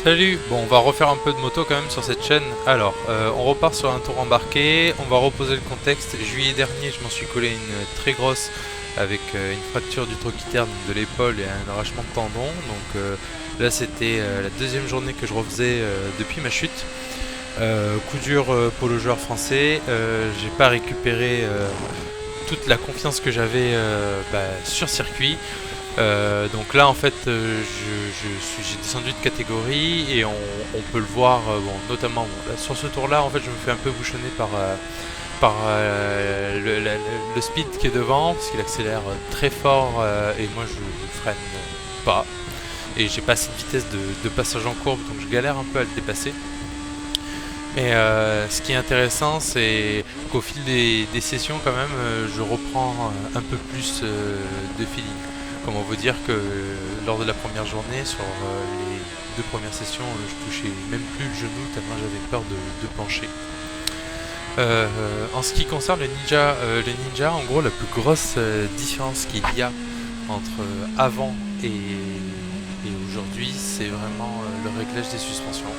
Salut. Bon, on va refaire un peu de moto quand même sur cette chaîne. Alors, on repart sur un tour embarqué, on va reposer le contexte. Juillet dernier, je m'en suis collé une très grosse avec une fracture du trochiter de l'épaule et un arrachement de tendon. Donc là, c'était la deuxième journée que je refaisais depuis ma chute. Coup dur pour le joueur français. J'ai pas récupéré toute la confiance que j'avais sur circuit. Donc là en fait j'ai descendu de catégorie et on peut le voir bon, notamment bon, là, sur ce tour là en fait je me fais un peu bouchonner par le speed qui est devant parce qu'il accélère très fort et moi je freine pas et j'ai pas assez de vitesse de passage en courbe donc je galère un peu à le dépasser. Mais ce qui est intéressant, c'est qu'au fil des sessions, quand même, je reprends un peu plus de feeling. Comme on veut dire que lors de la première journée, sur les deux premières sessions, je touchais même plus le genou tellement j'avais peur de pencher. En ce qui concerne le ninja, en gros, la plus grosse différence qu'il y a entre avant et aujourd'hui, c'est vraiment le réglage des suspensions.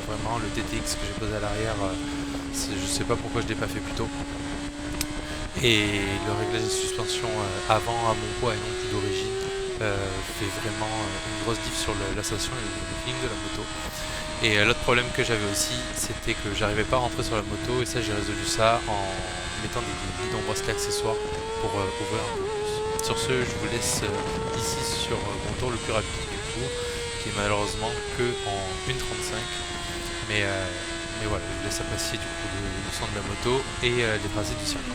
Vraiment, le TTX que j'ai posé à l'arrière, je sais pas pourquoi je l'ai pas fait plus tôt. Et le réglage des suspensions avant à mon poids et non plus d'origine fait vraiment une grosse diff sur la sensation et le feeling de la moto. Et l'autre problème que j'avais aussi, c'était que j'arrivais pas à rentrer sur la moto et ça j'ai résolu ça en mettant des bidons bracelets accessoires pour ouvrir un peu plus. Sur ce, je vous laisse ici sur mon tour le plus rapide du coup, qui est malheureusement que en 1,35. Mais voilà, je vous laisse apprécier du coup le son de la moto et les tracés du circuit.